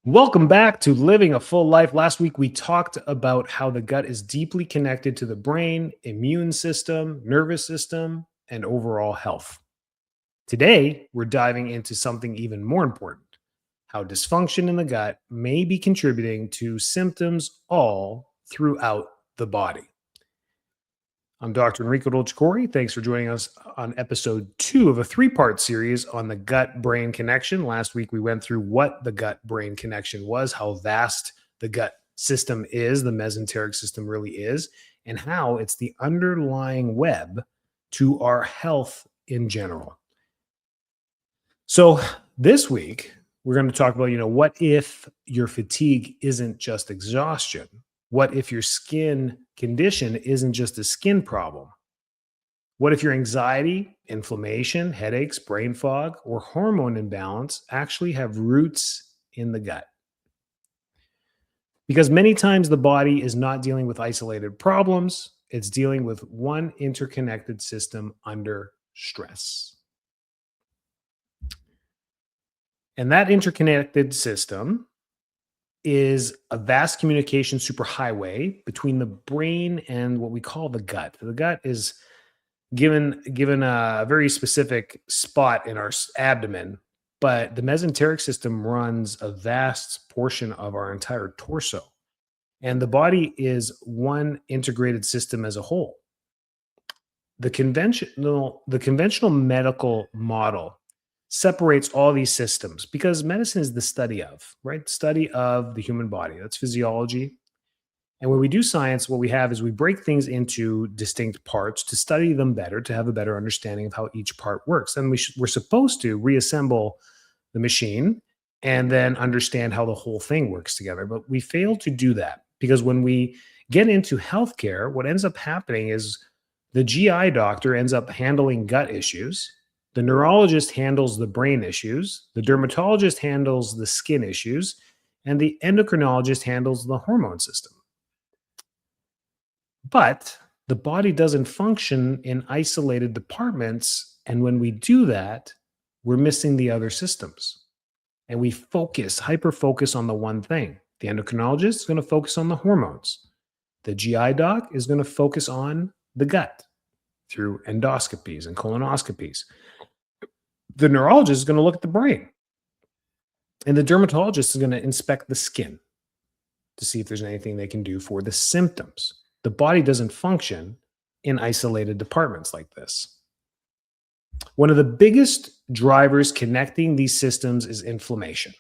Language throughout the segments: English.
Welcome back to Living a Full Life. Last week, we talked about how the gut is deeply connected to the brain, immune system, nervous system, and overall health. Today, we're diving into something even more important: how dysfunction in the gut may be contributing to symptoms all throughout the body. I'm Dr. Enrico Dolcecore. Thanks for joining us on episode 2 of a 3-part series on the gut brain connection. Last week, we went through what the gut brain connection was, how vast the gut system is, the mesenteric system really is, and how it's the underlying web to our health in general. So, this week, we're going to talk about, what if your fatigue isn't just exhaustion? What if your skin condition isn't just a skin problem? What if your anxiety, inflammation, headaches, brain fog, or hormone imbalance actually have roots in the gut? Because many times the body is not dealing with isolated problems, it's dealing with one interconnected system under stress. And that interconnected system is a vast communication superhighway between the brain and what we call the gut. The gut is given a very specific spot in our abdomen, but the mesenteric system runs a vast portion of our entire torso. And the body is one integrated system as a whole. The conventional medical model separates all these systems because medicine is the study of, right? Study of the human body. That's physiology. And when we do science, what we have is we break things into distinct parts to study them better, to have a better understanding of how each part works. And we're supposed to reassemble the machine and then understand how the whole thing works together. But we fail to do that because when we get into healthcare, what ends up happening is the GI doctor ends up handling gut issues. The neurologist handles the brain issues, the dermatologist handles the skin issues, and the endocrinologist handles the hormone system. But the body doesn't function in isolated departments. And when we do that, we're missing the other systems. And we hyper focus on the one thing. The endocrinologist is going to focus on the hormones. The GI doc is going to focus on the gut through endoscopies and colonoscopies. The neurologist is going to look at the brain. And the dermatologist is going to inspect the skin to see if there's anything they can do for the symptoms. The body doesn't function in isolated departments like this. One of the biggest drivers connecting these systems is inflammation.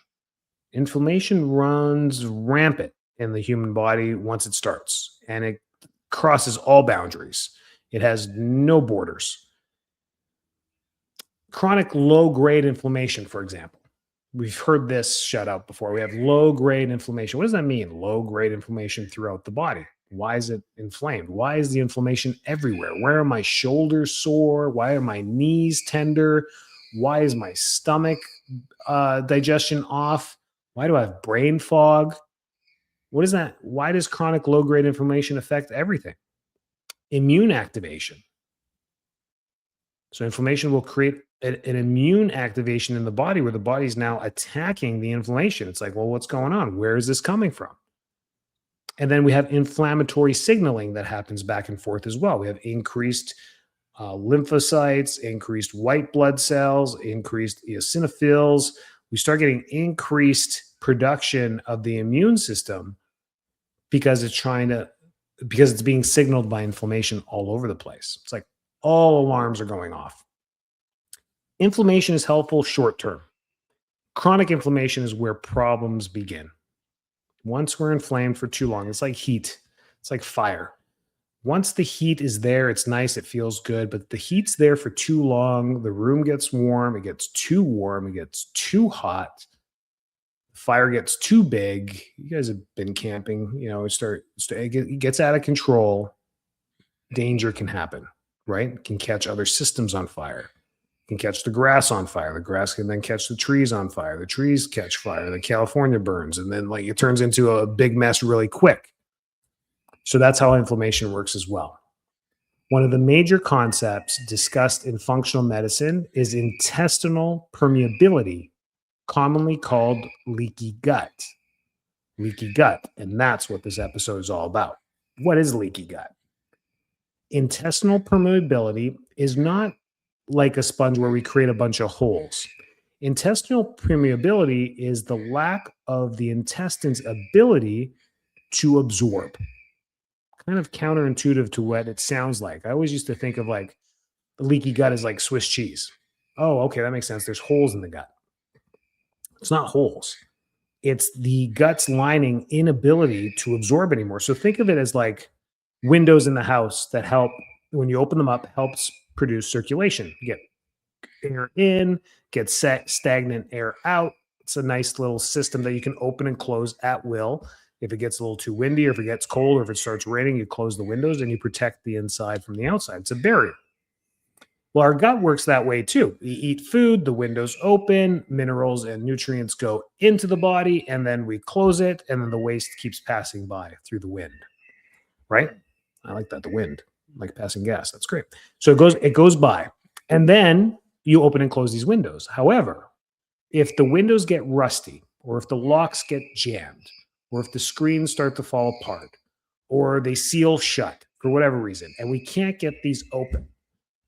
Inflammation runs rampant in the human body once it starts, and it crosses all boundaries. It has no borders. Chronic low-grade inflammation, for example. We've heard this shout out before. We have low-grade inflammation. What does that mean? Low-grade inflammation throughout the body. Why is it inflamed? Why is the inflammation everywhere? Where are my shoulders sore? Why are my knees tender? Why is my stomach digestion off? Why do I have brain fog? What is that? Why does chronic low-grade inflammation affect everything? Immune activation. So inflammation will create an immune activation in the body where the body's now attacking the inflammation. It's like, well, what's going on? Where is this coming from? And then we have inflammatory signaling that happens back and forth as well. We have increased lymphocytes, increased white blood cells, increased eosinophils. We start getting increased production of the immune system because it's being signaled by inflammation all over the place. It's like all alarms are going off. Inflammation is helpful short term. Chronic inflammation is where problems begin. Once we're inflamed for too long, it's like heat. It's like fire. Once the heat is there, it's nice, it feels good, but the heat's there for too long, the room gets warm, it gets too warm, it gets too hot, the fire gets too big. You guys have been camping, it gets out of control. Danger can happen, right? It can catch other systems on fire. It can catch the grass on fire. The grass can then catch the trees on fire. The trees catch fire. Then California burns. And then it turns into a big mess really quick. So that's how inflammation works as well. One of the major concepts discussed in functional medicine is intestinal permeability commonly called leaky gut. Leaky gut. And that's what this episode is all about. What is leaky gut? Intestinal permeability is not like a sponge where we create a bunch of holes. Intestinal permeability is the lack of the intestine's ability to absorb. Kind of counterintuitive to what it sounds like. I always used to think of like the leaky gut is like Swiss cheese. Oh, okay, that makes sense. There's holes in the gut. It's not holes. It's the gut's lining inability to absorb anymore. So think of it as like windows in the house that help, when you open them up, helps produce circulation. You get air in, get stagnant air out. It's a nice little system that you can open and close at will. If it gets a little too windy, or if it gets cold, or if it starts raining, you close the windows and you protect the inside from the outside. It's a barrier. Well, our gut works that way too. We eat food, the windows open, minerals and nutrients go into the body, and then we close it, and then the waste keeps passing by through the wind, right? I like that, the wind, like passing gas. That's great. So it goes by, and then you open and close these windows. However, if the windows get rusty, or if the locks get jammed, or if the screens start to fall apart, or they seal shut for whatever reason, and we can't get these open,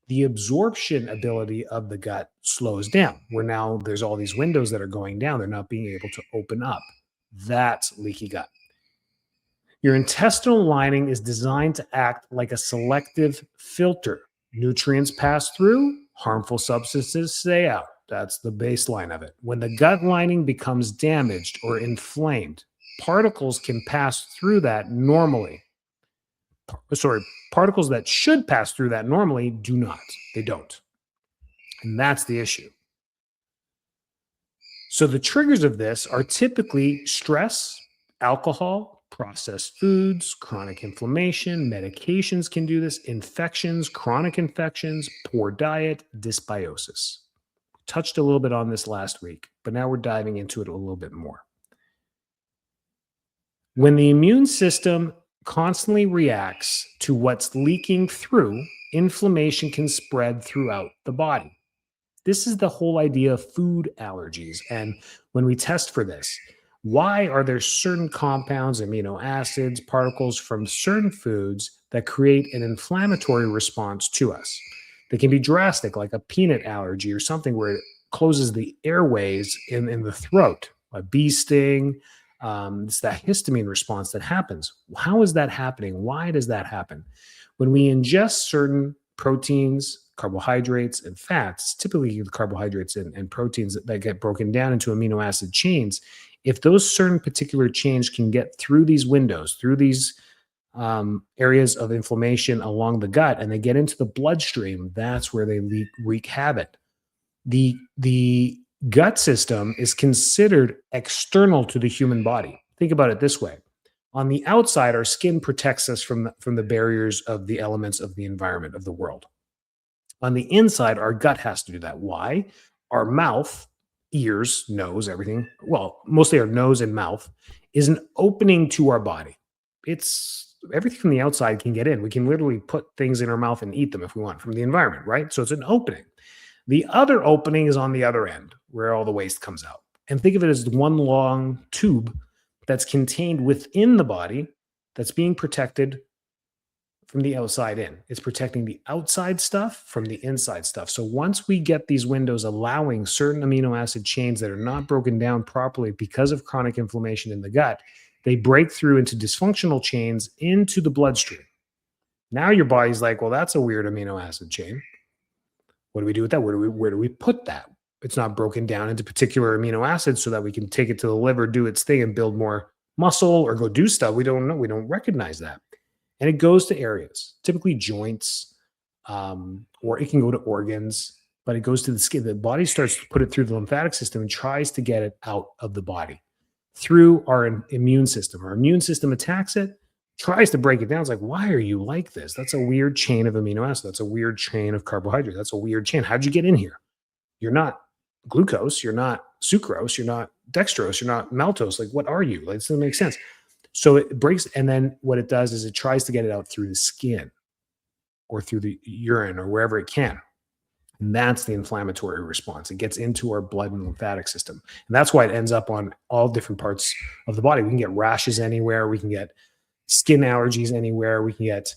the absorption ability of the gut slows down, where now there's all these windows that are going down. They're not being able to open up. That's leaky gut. Your intestinal lining is designed to act like a selective filter. Nutrients pass through, harmful substances stay out. That's the baseline of it. When the gut lining becomes damaged or inflamed, particles can pass through that normally. Particles that should pass through that normally do not. They don't. And that's the issue. So the triggers of this are typically stress, alcohol, processed foods, chronic inflammation, medications can do this, infections, chronic infections, poor diet, dysbiosis. Touched a little bit on this last week, but now we're diving into it a little bit more. When the immune system constantly reacts to what's leaking through, inflammation can spread throughout the body. This is the whole idea of food allergies. And when we test for this, why are there certain compounds, amino acids, particles from certain foods that create an inflammatory response to us? They can be drastic, like a peanut allergy or something where it closes the airways in the throat, a bee sting. It's that histamine response that happens. How is that happening? Why does that happen? When we ingest certain proteins, carbohydrates, and fats, typically the carbohydrates and proteins that get broken down into amino acid chains, if those certain particular chains can get through these windows, through these areas of inflammation along the gut, and they get into the bloodstream, that's where they wreak havoc. The gut system is considered external to the human body. Think about it this way. On the outside, our skin protects us from the barriers of the elements of the environment of the world. On the inside, our gut has to do that. Why? Our mouth, ears, nose, everything, well, mostly our nose and mouth, is an opening to our body. It's everything from the outside can get in. We can literally put things in our mouth and eat them if we want from the environment, right? So it's an opening. The other opening is on the other end where all the waste comes out. And think of it as one long tube that's contained within the body that's being protected from the outside in. It's protecting the outside stuff from the inside stuff. So once we get these windows allowing certain amino acid chains that are not broken down properly because of chronic inflammation in the gut, they break through into dysfunctional chains into the bloodstream. Now your body's like, well, that's a weird amino acid chain. What do we do with that? Where do we put that? It's not broken down into particular amino acids so that we can take it to the liver, do its thing, and build more muscle or go do stuff. We don't know. We don't recognize that. And it goes to areas, typically joints, or it can go to organs, but it goes to the skin. The body starts to put it through the lymphatic system and tries to get it out of the body through our immune system. Our immune system attacks it, tries to break it down. It's like, why are you like this? That's a weird chain of amino acids. That's a weird chain of carbohydrate. That's a weird chain. How'd you get in here? You're not glucose. You're not sucrose. You're not dextrose. You're not maltose. Like, what are you? Like, this doesn't make sense. So it breaks. And then what it does is it tries to get it out through the skin or through the urine or wherever it can. And that's the inflammatory response. It gets into our blood and lymphatic system. And that's why it ends up on all different parts of the body. We can get rashes anywhere. We can get skin allergies anywhere. We can get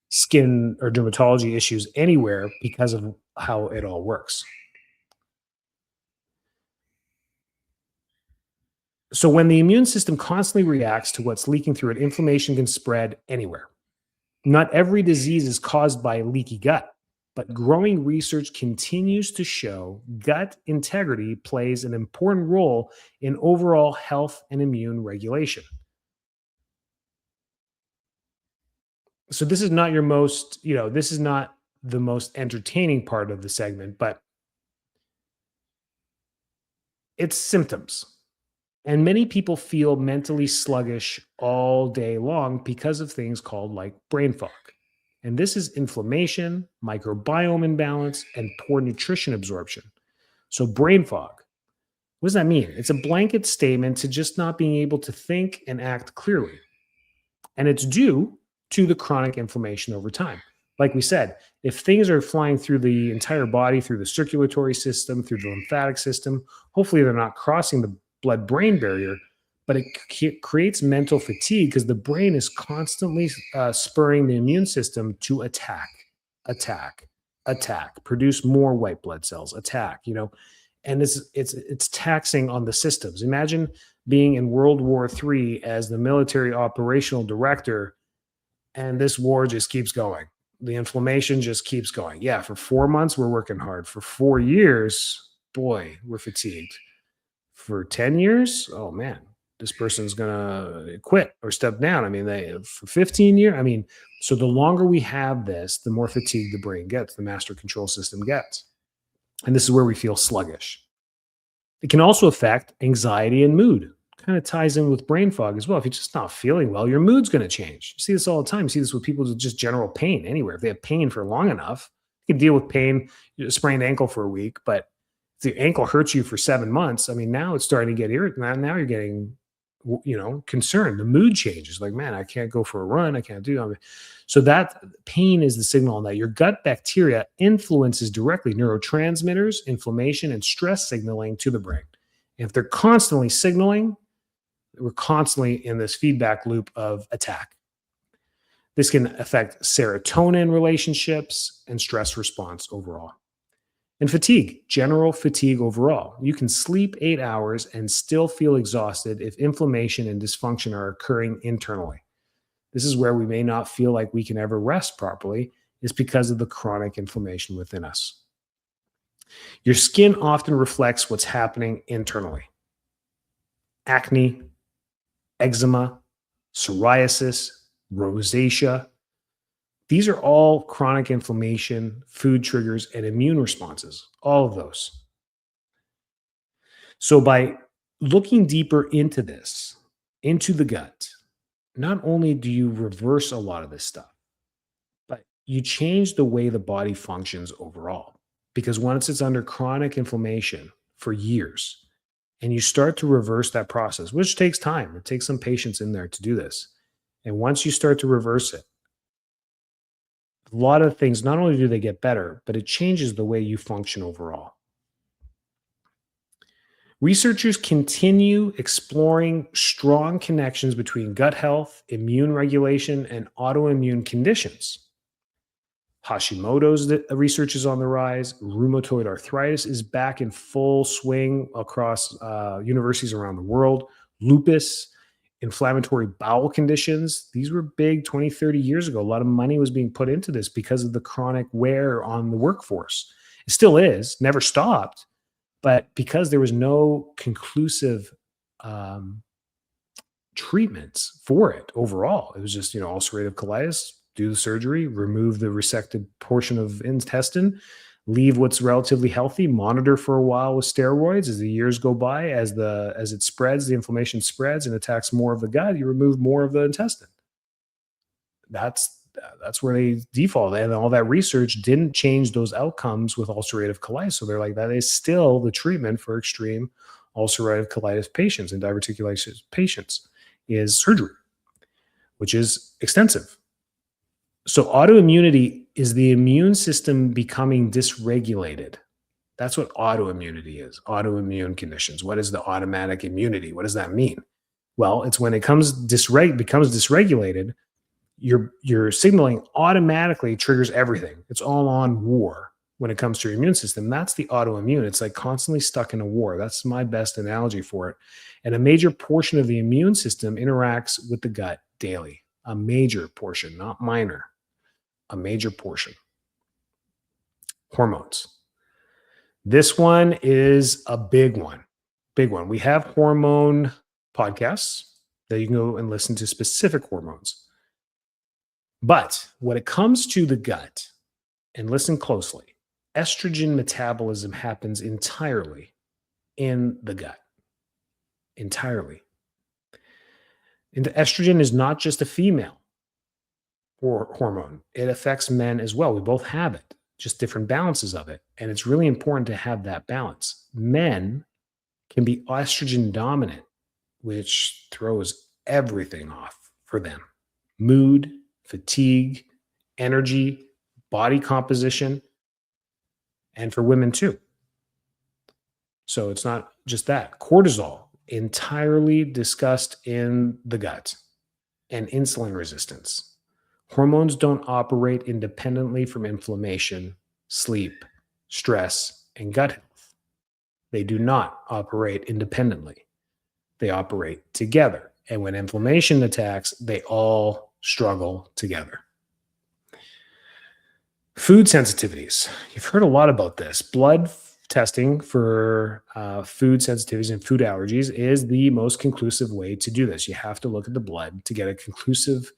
skin or dermatology issues anywhere because of how it all works. So when the immune system constantly reacts to what's leaking through it, inflammation can spread anywhere. Not every disease is caused by leaky gut, but growing research continues to show gut integrity plays an important role in overall health and immune regulation. So this is not your most, this is not the most entertaining part of the segment, but it's symptoms. And many people feel mentally sluggish all day long because of things called like brain fog. And this is inflammation, microbiome imbalance, and poor nutrition absorption. So, brain fog, what does that mean? It's a blanket statement to just not being able to think and act clearly. And it's due to the chronic inflammation over time. Like we said, if things are flying through the entire body, through the circulatory system, through the lymphatic system, hopefully they're not crossing the blood brain barrier, but it creates mental fatigue because the brain is constantly spurring the immune system to attack, attack, attack, produce more white blood cells, attack, and it's taxing on the systems. Imagine being in World War III as the military operational director, and this war just keeps going. The inflammation just keeps going. Yeah, for 4 months, we're working hard. For 4 years, boy, we're fatigued. For 10 years, oh man, this person's going to quit or step down. I mean, for 15 years, so the longer we have this, the more fatigued the brain gets, the master control system gets. And this is where we feel sluggish. It can also affect anxiety and mood. Kind of ties in with brain fog as well. If you're just not feeling well, your mood's going to change. You see this all the time. You see this with people with just general pain anywhere. If they have pain for long enough, you can deal with pain, sprained ankle for a week, but if the ankle hurts you for 7 months, now it's starting to get irritated. Now you're getting, concerned. The mood changes. Like, man, I can't go for a run. I can't do that. So that pain is the signal that your gut bacteria influences directly neurotransmitters, inflammation, and stress signaling to the brain. And if they're constantly signaling, we're constantly in this feedback loop of attack. This can affect serotonin relationships and stress response overall. And fatigue, general fatigue overall. You can sleep 8 hours and still feel exhausted if inflammation and dysfunction are occurring internally. This is where we may not feel like we can ever rest properly. It's because of the chronic inflammation within us. Your skin often reflects what's happening internally. Acne, eczema, psoriasis, rosacea. These are all chronic inflammation, food triggers, and immune responses, all of those. So by looking deeper into this, into the gut, not only do you reverse a lot of this stuff, but you change the way the body functions overall. Because once it's under chronic inflammation for years, and you start to reverse that process, which takes time, it takes some patience in there to do this. And once you start to reverse it, a lot of things, not only do they get better, but it changes the way you function overall. Researchers continue exploring strong connections between gut health, immune regulation, and autoimmune conditions. Hashimoto's research is on the rise. Rheumatoid arthritis is back in full swing across universities around the world. Lupus, inflammatory bowel conditions. These were big 20, 30 years ago. A lot of money was being put into this because of the chronic wear on the workforce. It still is, never stopped. But because there was no conclusive treatments for it overall, it was just, ulcerative colitis, do the surgery, remove the resected portion of intestine, leave what's relatively healthy, monitor for a while with steroids as the years go by, as it spreads, the inflammation spreads and attacks more of the gut, you remove more of the intestine. That's where they default. And all that research didn't change those outcomes with ulcerative colitis. So they're like, that is still the treatment for extreme ulcerative colitis patients and diverticulitis patients is surgery, which is extensive. So autoimmunity is the immune system becoming dysregulated. That's what autoimmunity is, autoimmune conditions. What is the automatic immunity? What does that mean? Well, it's when it becomes dysregulated, your signaling automatically triggers everything. It's all on war when it comes to your immune system. That's the autoimmune. It's like constantly stuck in a war. That's my best analogy for it. And a major portion of the immune system interacts with the gut daily. A major portion, not minor, a major portion. Hormones. This one is a big one. Big one. We have hormone podcasts that you can go and listen to specific hormones. But when it comes to the gut, and listen closely, estrogen metabolism happens entirely in the gut. Entirely. And the estrogen is not just a female hormone. It affects men as well. We both have it, just different balances of it. And it's really important to have that balance. Men can be estrogen dominant, which throws everything off for them. Mood, fatigue, energy, body composition, and for women too. So it's not just that. Cortisol, entirely discussed in the gut, and insulin resistance. Hormones don't operate independently from inflammation, sleep, stress, and gut health. They do not operate independently. They operate together. And when inflammation attacks, they all struggle together. Food sensitivities. You've heard a lot about this. Blood testing for food sensitivities and food allergies is the most conclusive way to do this. You have to look at the blood to get a conclusive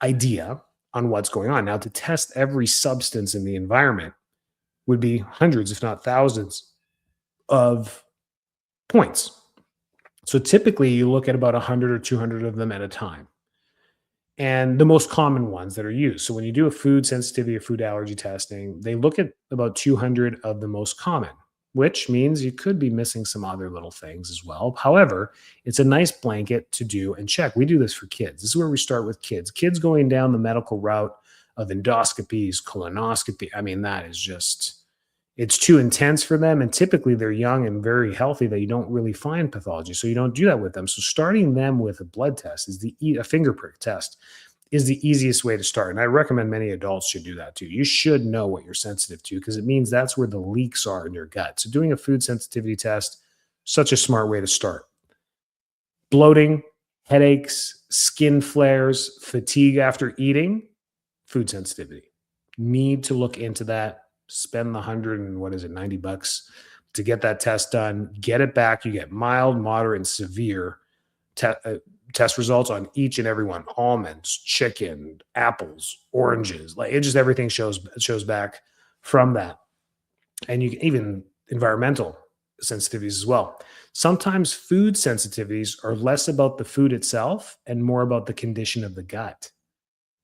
idea on what's going on. Now, to test every substance in the environment would be hundreds, if not thousands, of points. So typically, you look at about 100 or 200 of them at a time. And the most common ones that are used. So when you do a food sensitivity or food allergy testing, they look at about 200 of the most common, which means you could be missing some other little things as well. However, it's a nice blanket to do and check. We do this for kids. This is where we start with kids. Kids going down the medical route of endoscopies, colonoscopy. I mean, that is just, it's too intense for them. And typically they're young and very healthy that you don't really find pathology. So you don't do that with them. So starting them with a blood test is a finger prick test is the easiest way to start. And I recommend many adults should do that too. You should know what you're sensitive to because it means that's where the leaks are in your gut. So doing a food sensitivity test, such a smart way to start. Bloating, headaches, skin flares, fatigue after eating, food sensitivity. Need to look into that. Spend the $90 to get that test done, get it back. You get mild, moderate, and severe test results on each and every one. Almonds, chicken, apples, oranges, like it just everything shows back from that. And you can even environmental sensitivities as well. Sometimes food sensitivities are less about the food itself and more about the condition of the gut.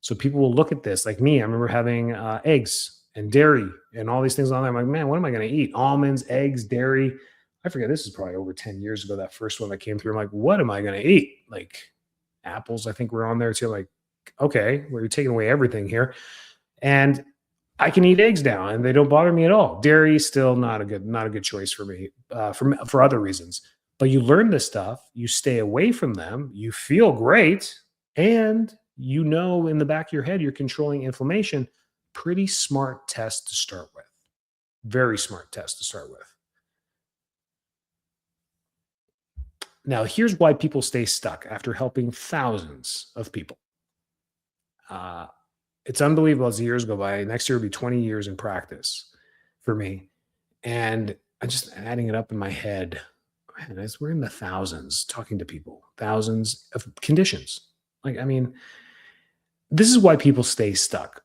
So people will look at this like me. I remember having eggs and dairy and all these things on there. I'm like, man, what am I going to eat? Almonds, eggs, dairy. I forget, this is probably over 10 years ago, that first one that came through. I'm like, what am I going to eat? Like apples, I think we're on there too. Like, okay, well, you're taking away everything here. And I can eat eggs now and they don't bother me at all. Dairy, still not a good choice for me for other reasons. But you learn this stuff, you stay away from them, you feel great, and you know in the back of your head you're controlling inflammation. Pretty smart test to start with. Very smart test to start with. Now, here's why people stay stuck after helping thousands of people. It's unbelievable as the years go by. Next year will be 20 years in practice for me. And I'm just adding it up in my head. Man, we're in the thousands talking to people, thousands of conditions. Like, I mean, this is why people stay stuck.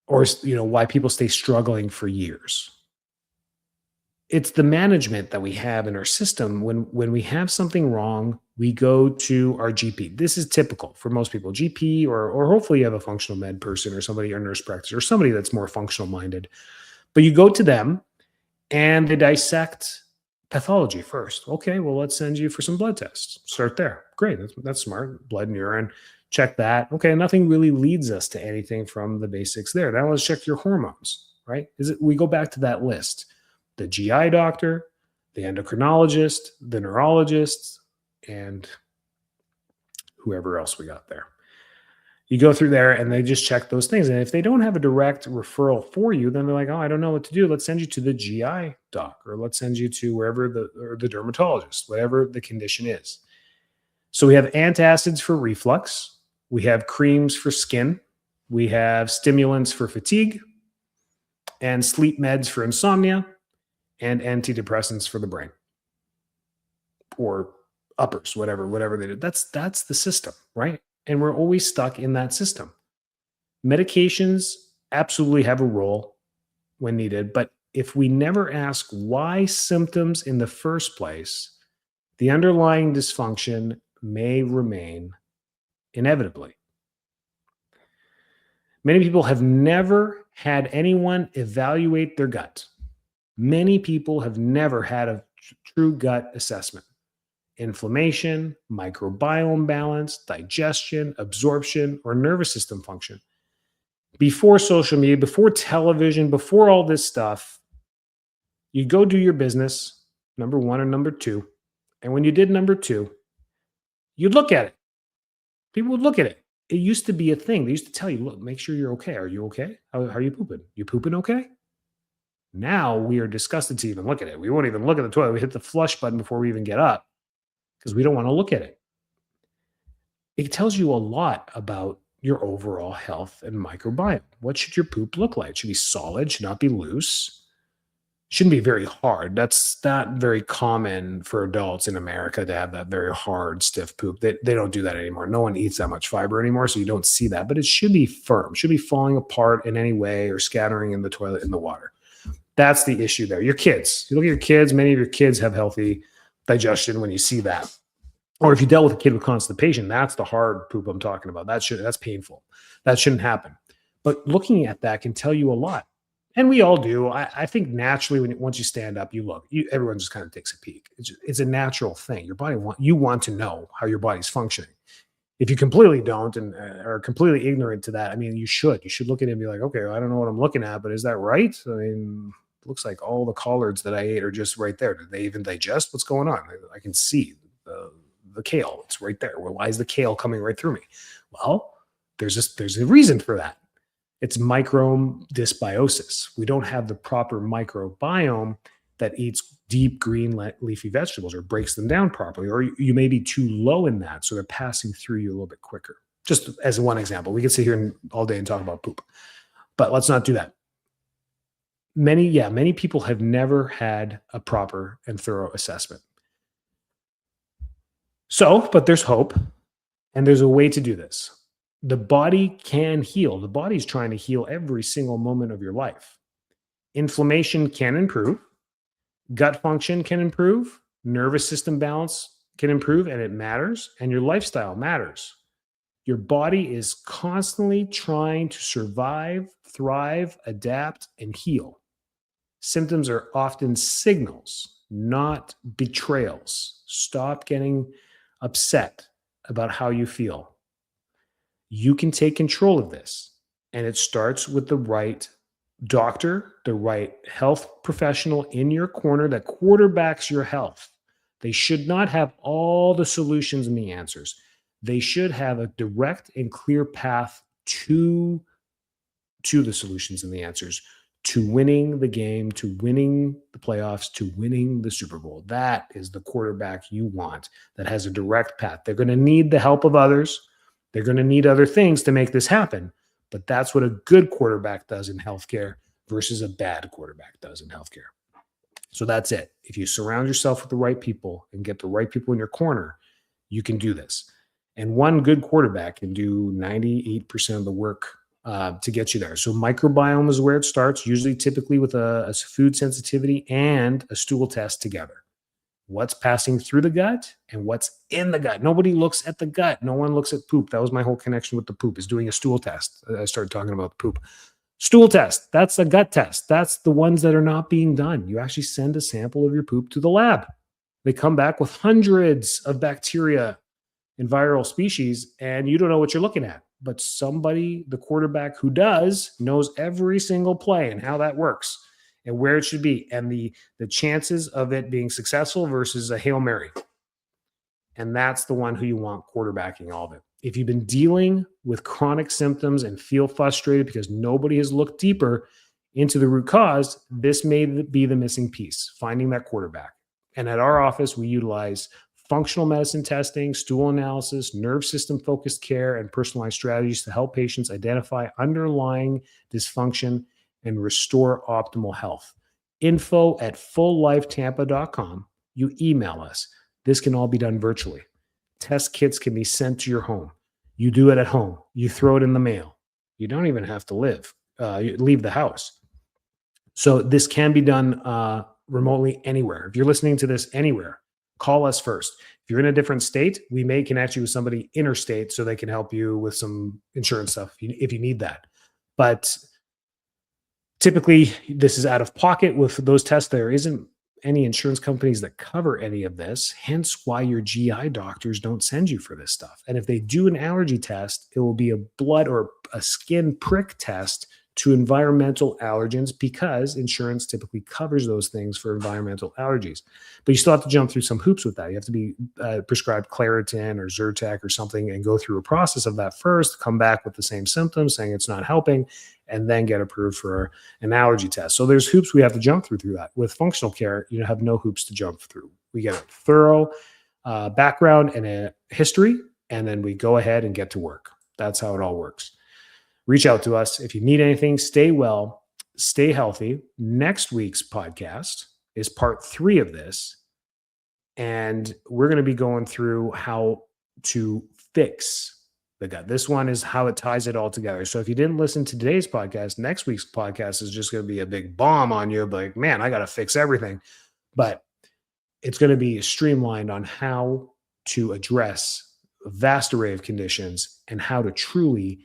Or, why people stay struggling for years. It's the management that we have in our system. When we have something wrong, we go to our GP. This is typical for most people. GP, or hopefully you have a functional med person or somebody, or nurse practitioner, or somebody that's more functional minded. But you go to them and they dissect pathology first. Okay, well, let's send you for some blood tests. Start there. Great. That's smart. Blood and urine. Check that. Okay, nothing really leads us to anything from the basics there. Now let's check your hormones, right? We go back to that list. The GI doctor, the endocrinologist, the neurologist, and whoever else we got there. You go through there and they just check those things. And if they don't have a direct referral for you, then they're like, oh, I don't know what to do. Let's send you to the GI doc, or let's send you to wherever the dermatologist, whatever the condition is. So we have antacids for reflux. We have creams for skin. We have stimulants for fatigue, and sleep meds for insomnia, and antidepressants for the brain, or uppers, whatever they do. That's the system, right? And we're always stuck in that system. Medications absolutely have a role when needed, but if we never ask why symptoms in the first place, the underlying dysfunction may remain inevitably. Many people have never had anyone evaluate their gut. Many people have never had a true gut assessment. Inflammation, microbiome balance, digestion, absorption, or nervous system function. Before social media, before television, before all this stuff, you go do your business, number one or number two. And when you did number two, you'd look at it. People would look at it. It used to be a thing. They used to tell you, look, make sure you're okay. Are you okay? How are you pooping? You pooping okay? Now we are disgusted to even look at it. We won't even look at the toilet. We hit the flush button before we even get up, because we don't want to look at it. It tells you a lot about your overall health and microbiome. What should your poop look like? It should be solid, should not be loose. Shouldn't be very hard. That's not very common for adults in America to have that very hard, stiff poop. They don't do that anymore. No one eats that much fiber anymore, so you don't see that. But it should be firm, should be falling apart in any way or scattering in the toilet in the water. That's the issue there. Your kids, you look at your kids, many of your kids have healthy digestion when you see that. Or if you dealt with a kid with constipation, that's the hard poop I'm talking about. That's painful. That shouldn't happen. But looking at that can tell you a lot. And we all do. I think naturally, once you stand up, you look. Everyone just kind of takes a peek. It's a natural thing. Your body you want to know how your body's functioning. If you completely don't and are completely ignorant to that, I mean, you should. You should look at it and be like, okay, well, I don't know what I'm looking at, but is that right? I mean, it looks like all the collards that I ate are just right there. Did they even digest? What's going on? I can see the kale. It's right there. Well, why is the kale coming right through me? Well, there's a reason for that. It's microbiome dysbiosis. We don't have the proper microbiome that eats deep green leafy vegetables or breaks them down properly, or you may be too low in that, so they're passing through you a little bit quicker. Just as one example, we could sit here all day and talk about poop, but let's not do that. Many people have never had a proper and thorough assessment. So, but there's hope, and there's a way to do this. The body can heal. The body's trying to heal every single moment of your life. Inflammation can improve. Gut function can improve. Nervous system balance can improve, and it matters. And your lifestyle matters. Your body is constantly trying to survive, thrive, adapt, and heal. Symptoms are often signals, not betrayals. Stop getting upset about how you feel. You can take control of this, and it starts with the right doctor, the right health professional in your corner that quarterbacks your health. They should not have all the solutions and the answers. They should have a direct and clear path to the solutions and the answers, to winning the game, to winning the playoffs, to winning the Super Bowl. That is the quarterback you want that has a direct path. They're going to need the help of others. They're going to need other things to make this happen. But that's what a good quarterback does in healthcare versus a bad quarterback does in healthcare. So that's it. If you surround yourself with the right people and get the right people in your corner, you can do this. And one good quarterback can do 98% of the work to get you there. So microbiome is where it starts, usually typically with a food sensitivity and a stool test together. What's passing through the gut and what's in the gut. Nobody looks at the gut. No one looks at poop. That was my whole connection with the poop, is doing a stool test. I started talking about poop. Stool test, that's a gut test. That's the ones that are not being done. You actually send a sample of your poop to the lab. They come back with hundreds of bacteria and viral species, and you don't know what you're looking at. But somebody, the quarterback who does, knows every single play and how that works and where it should be and the chances of it being successful versus a Hail Mary. And that's the one who you want quarterbacking all of it. If you've been dealing with chronic symptoms and feel frustrated because nobody has looked deeper into the root cause, this may be the missing piece, finding that quarterback. And at our office, we utilize functional medicine testing, stool analysis, nerve system focused care, and personalized strategies to help patients identify underlying dysfunction and restore optimal health. info@fulllifetampa.com. You email us. This can all be done virtually. Test kits can be sent to your home. You do it at home. You throw it in the mail. You don't even have to leave the house. So this can be done remotely anywhere. If you're listening to this anywhere, call us first. If you're in a different state, we may connect you with somebody interstate so they can help you with some insurance stuff if you need that. But typically, this is out of pocket with those tests. There isn't any insurance companies that cover any of this, hence why your GI doctors don't send you for this stuff. And if they do an allergy test, it will be a blood or a skin prick test to environmental allergens because insurance typically covers those things for environmental allergies. But you still have to jump through some hoops with that. You have to be prescribed Claritin or Zyrtec or something and go through a process of that first, come back with the same symptoms saying it's not helping, and then get approved for an allergy test. So there's hoops we have to jump through that. With functional care, you have no hoops to jump through. We get a thorough background and a history, and then we go ahead and get to work. That's how it all works. Reach out to us. If you need anything, stay well, stay healthy. Next week's podcast is part 3 of this. And we're going to be going through how to fix the gut. This one is how it ties it all together. So if you didn't listen to today's podcast, next week's podcast is just going to be a big bomb on you. Like, man, I got to fix everything. But it's going to be streamlined on how to address a vast array of conditions and how to truly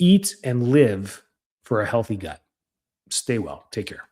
eat and live for a healthy gut. Stay well. Take care.